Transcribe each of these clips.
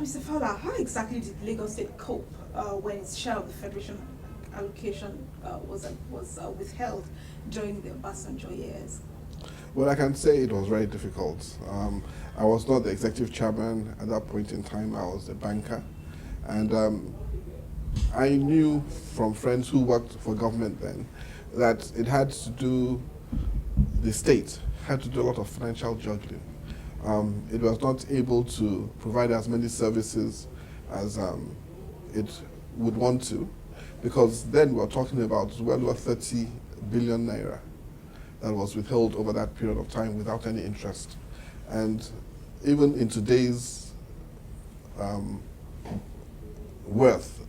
Mr. Fowler, how exactly did Lagos State cope when its share of the Federation allocation was withheld during the Obasanjo years? Well, I can say it was very difficult. I was not the executive chairman at that point in time. I was the banker. And I knew from friends who worked for government then that it had to do, the state had to do a lot of financial juggling. It was not able to provide as many services as it would want to, because then we're talking about well over 30 billion naira that was withheld over that period of time without any interest. And even in today's worth,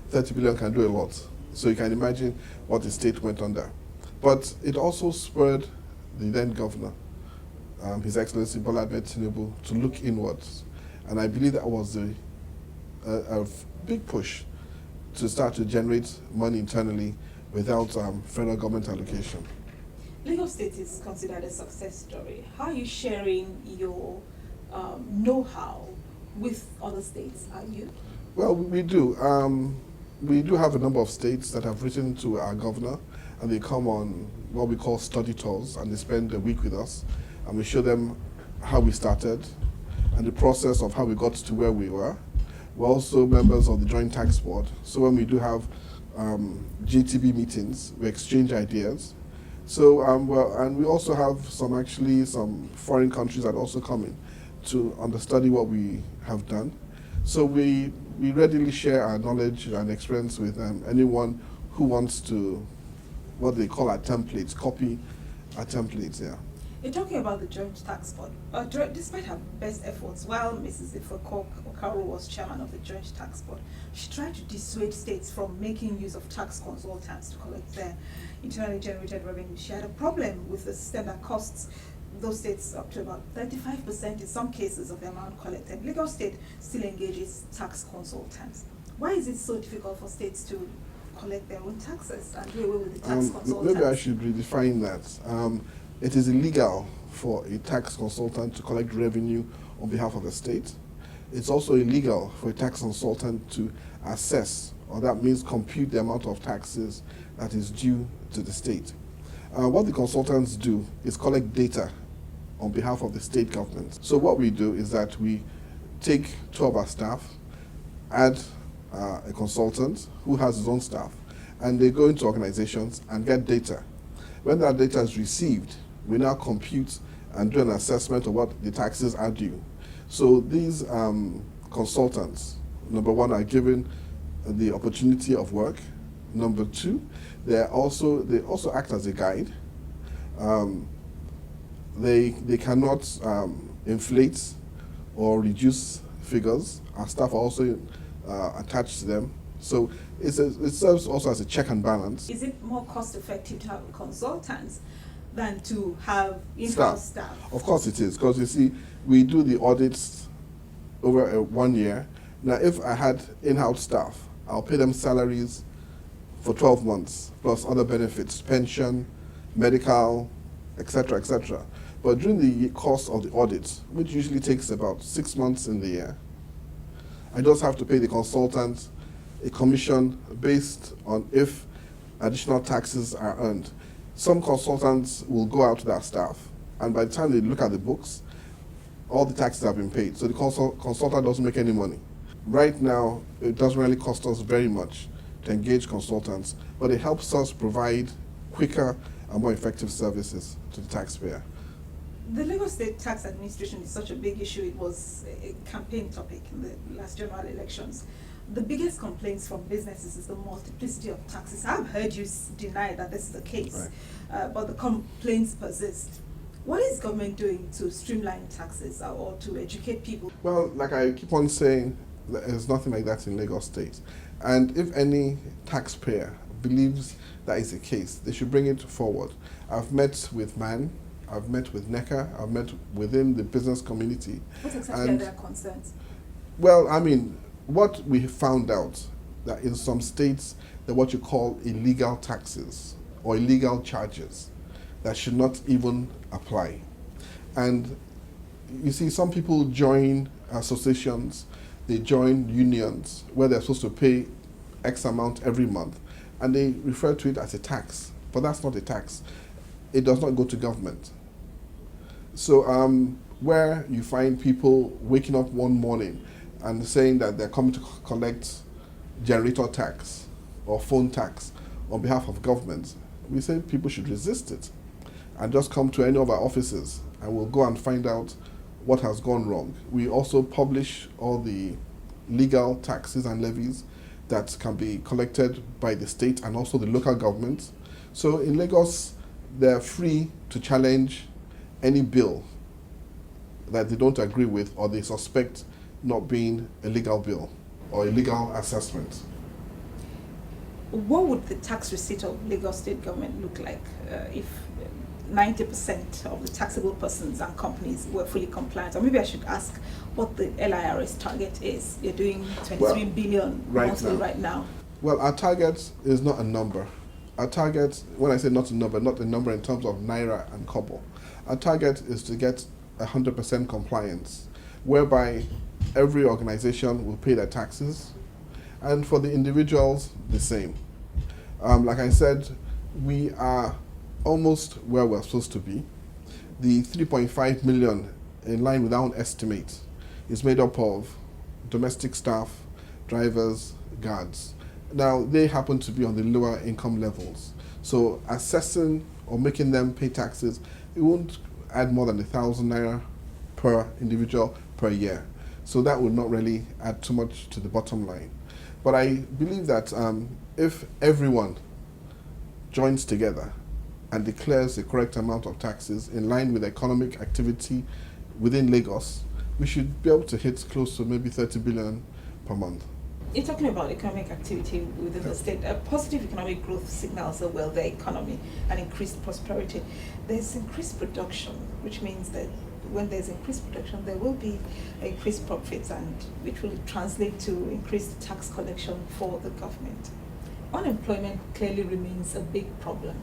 30 billion can do a lot. So you can imagine what the state went under. But it also spurred the then governor, His Excellency Bola Ahmed Tinubu, to look inwards. And I believe that was a big push to start to generate money internally without federal government allocation. Lagos State is considered a success story. How are you sharing your know-how with other states? Are you? Well, we do. We do have a number of states that have written to our governor, and they come on what we call study tours, and they spend a week with us, and we show them how we started and the process of how we got to where we were. We're also members of the Joint Tax Board, so when we do have GTB meetings, we exchange ideas. So, and we also have some foreign countries that also come in to understudy what we have done. So we readily share our knowledge and experience with anyone who wants to, what they call our templates, copy our templates, yeah. You're talking about the Joint Tax Board. Despite her best efforts, while Mrs. Ifoko Okaru was chairman of the Joint Tax Board, she tried to dissuade states from making use of tax consultants to collect their internally generated revenue. She had a problem with the system that costs those states up to about 35% in some cases of the amount collected. Lagos State still engages tax consultants. Why is it so difficult for states to collect their own taxes and do away with the tax consultants? Maybe I should redefine that. It is illegal for a tax consultant to collect revenue on behalf of a state. It's also illegal for a tax consultant to assess, or that means compute the amount of taxes that is due to the state. What the consultants do is collect data on behalf of the state government. So what we do is that we take 2 of our staff, add a consultant who has his own staff, and they go into organizations and get data. When that data is received, we now compute and do an assessment of what the taxes are due. So these consultants, number one, are given the opportunity of work. Number two, they also act as a guide. They cannot inflate or reduce figures. Our staff are also attached to them. So it serves also as a check and balance. Is it more cost effective to have consultants than to have in-house staff? Of course it is, because you see, we do the audits over 1 year. Now, if I had in-house staff, I'll pay them salaries for 12 months, plus other benefits, pension, medical, etc., etc. But during the course of the audit, which usually takes about 6 months in the year, I just have to pay the consultant a commission based on if additional taxes are earned. Some consultants will go out to their staff, and by the time they look at the books, all the taxes have been paid. So the consultant doesn't make any money. Right now, it doesn't really cost us very much to engage consultants, but it helps us provide quicker and more effective services to the taxpayer. The Lagos State Tax Administration is such a big issue. It was a campaign topic in the last general elections. The biggest complaints from businesses is the multiplicity of taxes. I've heard you deny that this is the case, right, but the complaints persist. What is government doing to streamline taxes or to educate people? Well, like I keep on saying, there's nothing like that in Lagos State. And if any taxpayer believes that is the case, they should bring it forward. I've met with MAN, I've met with NECA, I've met within the business community. What exactly are their concerns? Well, I mean, what we found out that in some states there are what you call illegal taxes or illegal charges that should not even apply. And you see, some people join associations they join unions where they're supposed to pay X amount every month, and they refer to it as a tax, but that's not a tax. It does not go to government. So where you find people waking up one morning and saying that they're coming to collect generator tax or phone tax on behalf of government, we say people should resist it and just come to any of our offices and we'll go and find out what has gone wrong. We also publish all the legal taxes and levies that can be collected by the state and also the local governments. So in Lagos, they're free to challenge any bill that they don't agree with or they suspect not being a legal bill or a legal assessment. What would the tax receipt of Lagos state government look like if 90% of the taxable persons and companies were fully compliant? Or maybe I should ask what the LIRS target is. You're doing 23 billion monthly right now. Well, our target is not a number. Our target, when I say not a number in terms of naira and kobo. Our target is to get 100% compliance, whereby every organization will pay their taxes, and for the individuals, the same. Like I said, we are almost where we're supposed to be. The 3.5 million, in line with our own estimate, is made up of domestic staff, drivers, guards. Now, they happen to be on the lower income levels. So assessing or making them pay taxes, it won't add more than 1,000 naira per individual per year. So that would not really add too much to the bottom line. But I believe that if everyone joins together and declares the correct amount of taxes in line with economic activity within Lagos, we should be able to hit close to maybe 30 billion per month. You're talking about economic activity within the state. Positive economic growth signals well the economy and increased prosperity. There's increased production, which means that when there's increased production, there will be increased profits, and which will translate to increased tax collection for the government. Unemployment clearly remains a big problem.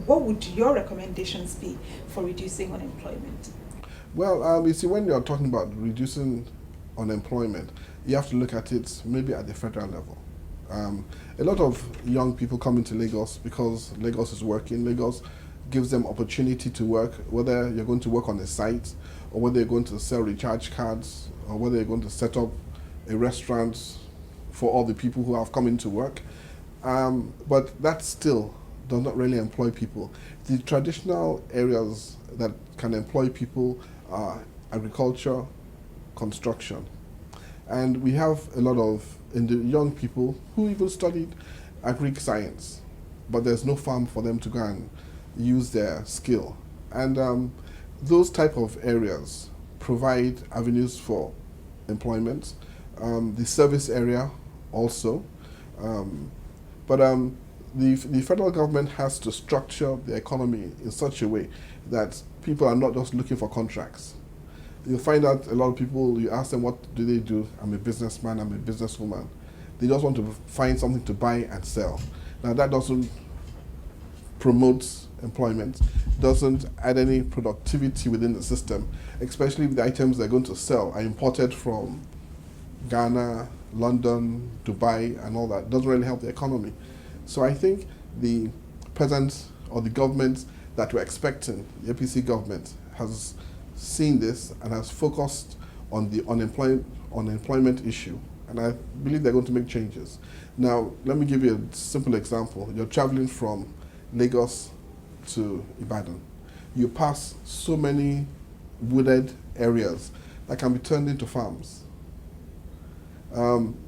What would your recommendations be for reducing unemployment? Well, you see, when you're talking about reducing unemployment, you have to look at it maybe at the federal level. A lot of young people come into Lagos because Lagos is working. Lagos gives them opportunity to work, whether you're going to work on a site or whether you're going to sell recharge cards or whether you're going to set up a restaurant for all the people who have come into work. But that still does not really employ people. The traditional areas that can employ people are agriculture, construction. And we have a lot of young people who even studied agric science, but there's no farm for them to go and use their skill. And those type of areas provide avenues for employment. The service area also. But the federal government has to structure the economy in such a way that people are not just looking for contracts. You'll find out a lot of people, you ask them what do they do, I'm a businessman, I'm a businesswoman. They just want to find something to buy and sell. Now that doesn't promote employment, doesn't add any productivity within the system, especially if the items they're going to sell are imported from Ghana, London, Dubai, and all that. Doesn't really help the economy. So I think the present or the government that we're expecting, the APC government, has seen this and has focused on the unemployment issue. And I believe they're going to make changes. Now, let me give you a simple example. You're traveling from Lagos to Ibadan. You pass so many wooded areas that can be turned into farms.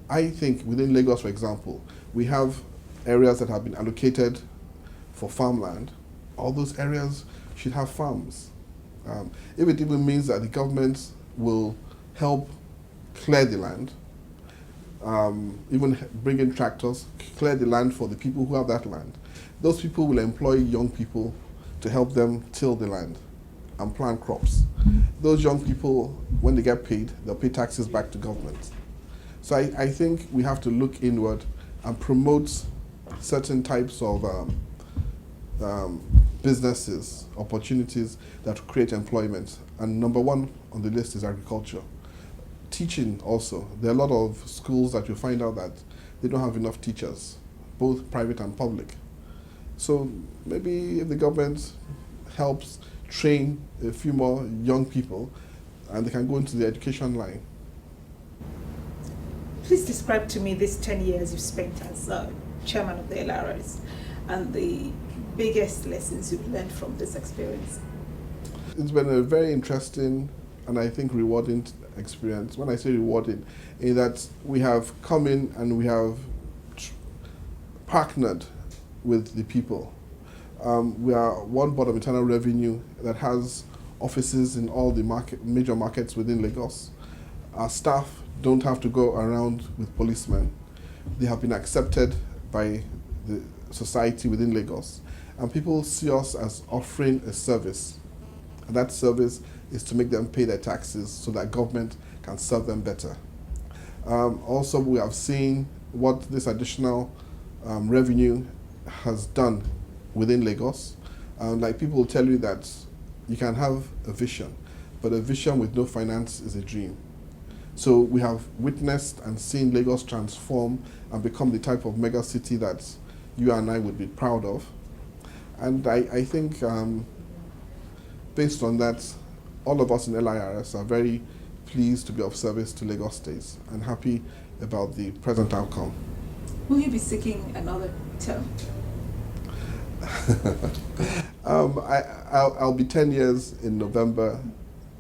I think within Lagos, for example, we have areas that have been allocated for farmland. All those areas should have farms. If it even means that the government will help clear the land, even bring in tractors, clear the land for the people who have that land. Those people will employ young people to help them till the land and plant crops. Those young people, when they get paid, they'll pay taxes back to government. So I think we have to look inward and promote certain types of businesses, opportunities that create employment. And number one on the list is agriculture. Teaching also. There are a lot of schools that you find out that they don't have enough teachers, both private and public. So maybe if the government helps train a few more young people and they can go into the education line. Please describe to me these 10 years you've spent as chairman of the LRS and the biggest lessons you've learned from this experience. It's been a very interesting and I think rewarding experience. When I say rewarding, is that we have come in and we have partnered with the people. We are one board of internal revenue that has offices in all the major markets within Lagos. Our staff don't have to go around with policemen. They have been accepted by the society within Lagos. And people see us as offering a service. And that service is to make them pay their taxes so that government can serve them better. Also, we have seen what this additional revenue has done within Lagos. Like people will tell you that you can have a vision, but a vision with no finance is a dream. So we have witnessed and seen Lagos transform and become the type of mega city that you and I would be proud of. And I think based on that, all of us in LIRS are very pleased to be of service to Lagos State and happy about the present outcome. Will you be seeking another term? I'll be 10 years in November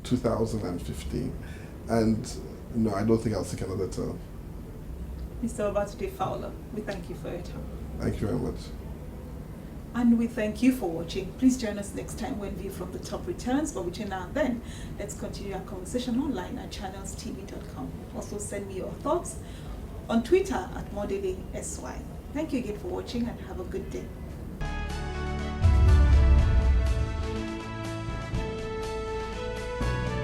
2015, and no, I don't think I'll seek another term. Mr. Babatunde Fowler, we thank you for your time. Thank you very much. And we thank you for watching. Please join us next time when View from the Top returns. But between now and then, let's continue our conversation online at channelstv.com. Also send me your thoughts on Twitter at ModelingSY. Thank you again for watching and have a good day.